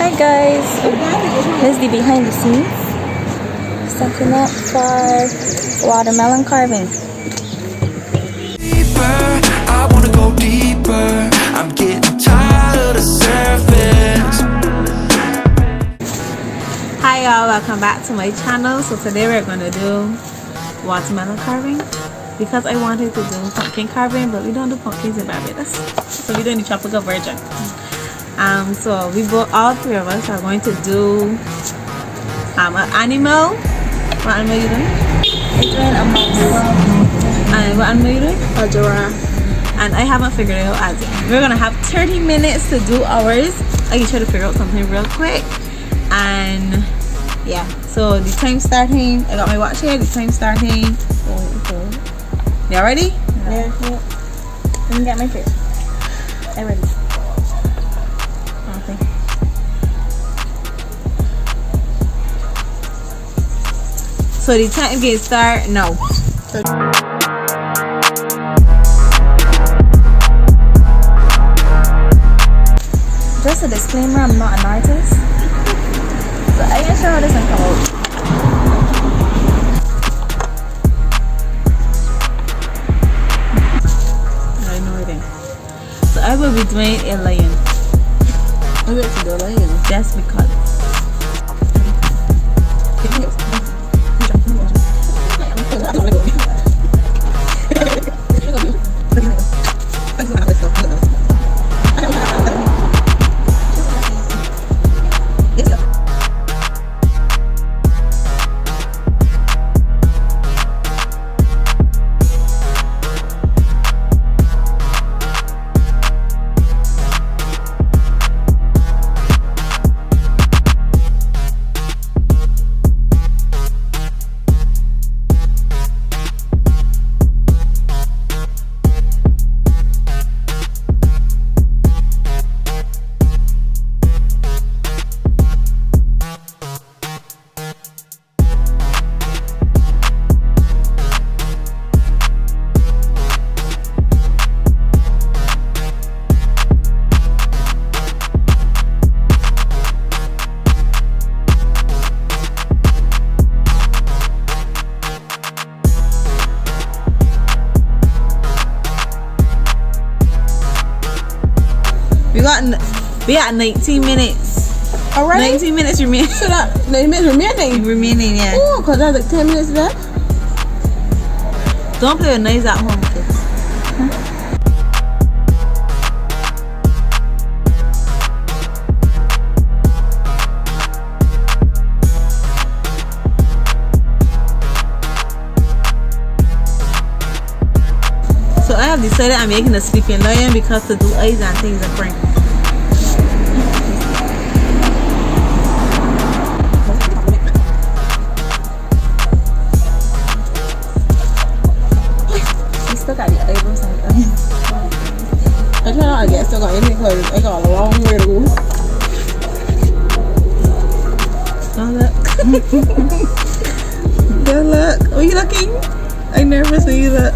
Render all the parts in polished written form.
Hi guys, here's the behind the scenes. Setting up for watermelon carving. Deeper, I wanna go deeper. I'm getting tired of the surface. Hi y'all, welcome back to my channel. So today we're gonna do watermelon carving because I wanted to do pumpkin carving, but we don't do pumpkins in Barbados, so we're doing the tropical version. So we both, all three of us, are going to do an animal. What animal you doing? I'm doing a mouse. And what animal you doing? A giraffe. And I haven't figured it out as yet. We're gonna have 30 minutes to do ours. I can try to figure out something real quick. And yeah, so the time starting, I got my watch here, the time starting. You ready? Yeah. Let me get my fish. I'm ready. Okay. So the time can start now. Just a disclaimer, I'm not an artist. So I ain't sure how this one come out. I know it. So I will be doing a lion. I'm going to do a lion. Just because. We got 19 minutes. Alright. 19 minutes remaining. Shut up. 9 minutes remaining. Remaining, yeah. Oh, because that's like 10 minutes left. Don't play with knives at home, kids. So I have decided I'm making a sleeping lion because to do eyes and things are different. Still got the eyebrows and everything. I try not to get stuck on anything because I got a long way to go. Don't look. Don't look. Are you looking? I'm nervous when you look.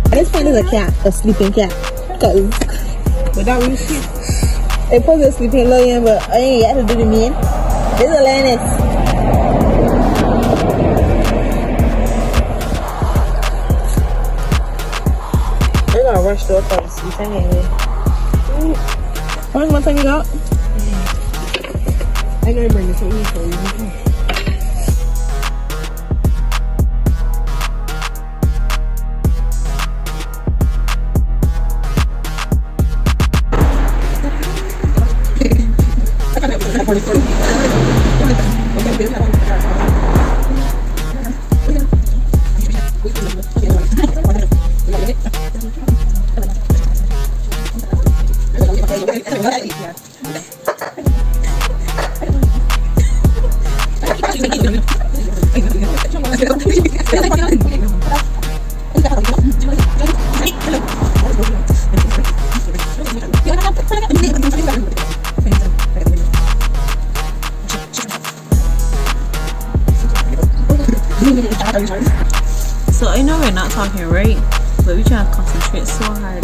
This one is a cat, a sleeping cat. Cause without you sleep. They put a sleeping lion, but I ain't got to do the mean. This is a lioness. I gotta rush to fall asleep anyway. How much more time you got? I gotta bring this over for you. So I know we're not talking right, but we trying to concentrate so hard.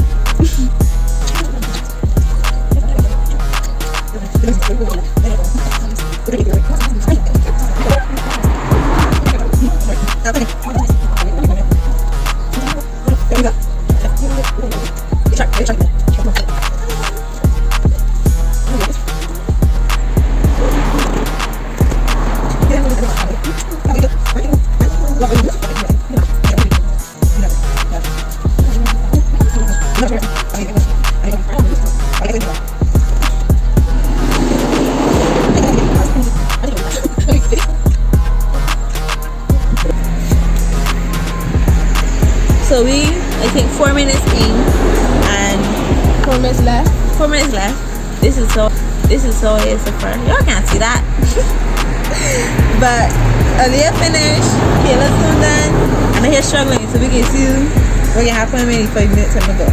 So we, I think 4 minutes in, and 4 minutes left. 4 minutes left. This is so it is so far. Y'all can't see that. But Aaliyah finished, Kayla's still done, and I'm here struggling, so we can see what can happen in 5 minutes and we go.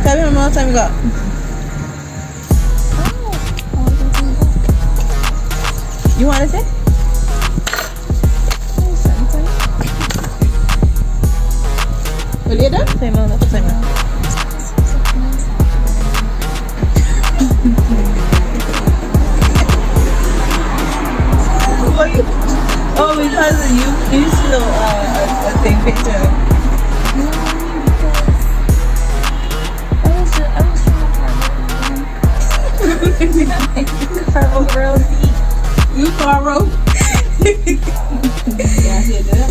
Tell me how much time we got. You want to say? Will you done? Same amount. Oh, because you still a thing picture. You Caro. Yeah, I hear that.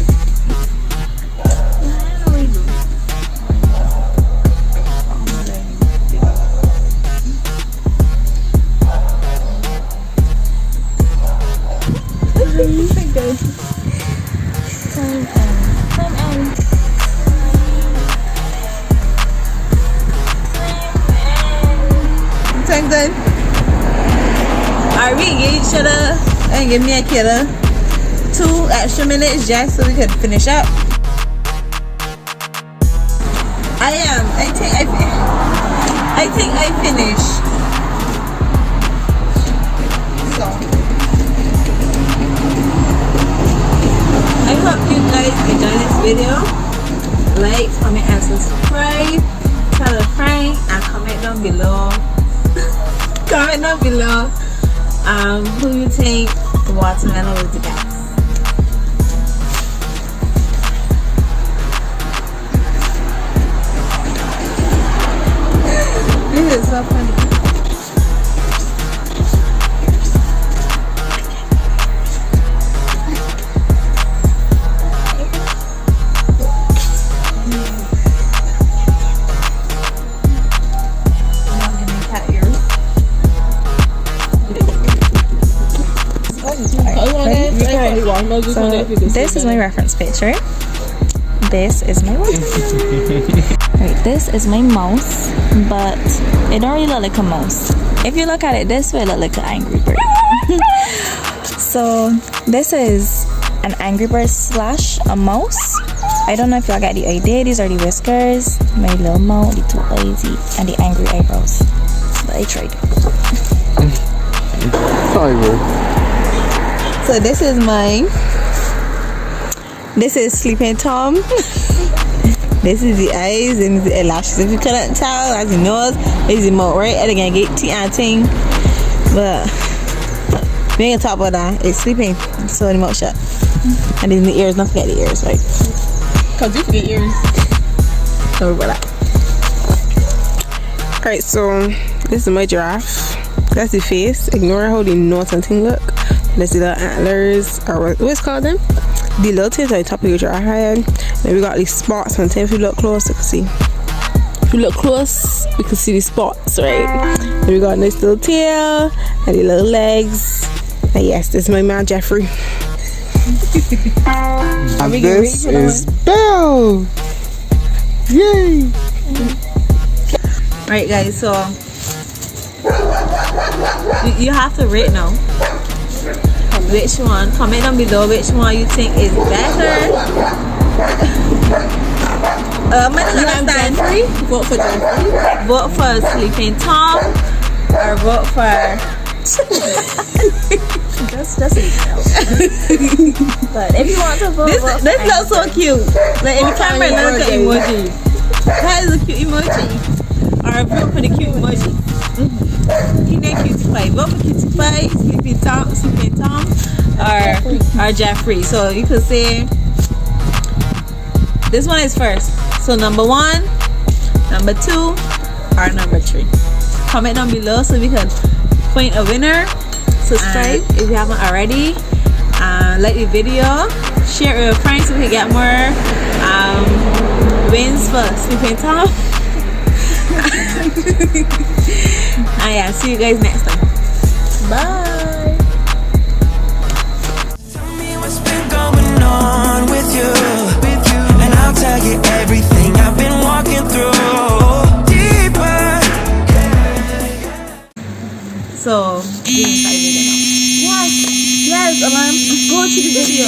Time done. Alright, we gave each other and give me a killer 2 extra minutes just so we could finish up. I think I finished. So I hope you guys enjoy this video. Like, comment, and subscribe. Tell a friend and comment down below. Comment down below who you think the watermelon was the best. This is so funny. So this is my reference picture. This is my right, this is my mouse, but it don't really look like a mouse. If you look at it this way, it look like an Angry Bird. So this is an Angry Bird slash a mouse. I don't know if y'all get the idea. These are the whiskers, my little mouth, the 2 eyes, and the angry eyebrows. But I tried. So this is mine. This is Sleeping Tom. This is the eyes and the eyelashes. If you couldn't tell, as the nose, is the mouth, right? And again, get tea and ting. But we ain't gonna talk about that. It's sleeping, so the mouth shut. And then the ears, don't forget the ears, right? Cause you forget yours. Don't worry about that. Alright, so this is my giraffe. That's the face. Ignore how the nose and thing look. Let's see the antlers, or what's called them? The little things on the top of your giraffe head. Then we got these spots on the tail. If you look close, you can see. If you look close, you can see the spots, right? Then we got a nice little tail and the little legs. And yes, this is my man Jeffrey. And this is Belle. Yay! Right, guys, so you have to rate now. which one. Comment down below which one you think is better. I'm gonna understand. Vote for Jeffrey. Vote for Sleeping Tom or vote for. Just but if you want to vote, This looks so cute. Like in the camera, look at emoji. That is a cute emoji. Or vote for the cute emoji. He named Cutie Pie. Vote for Cutie Pie, Sleeping Tom, or Jeffrey. So you could say this one is first. So number 1, number 2, or number 3. Comment down below so we can find a winner. Subscribe if you haven't already. Like the video, share it with your friends so we can get more wins for Sleeping Tom. And yeah, see you guys next time. Bye. Tell me what's been going on with you, and I'll tell you everything I've been walking through. Deeper. So, yes, alarm, go to the video.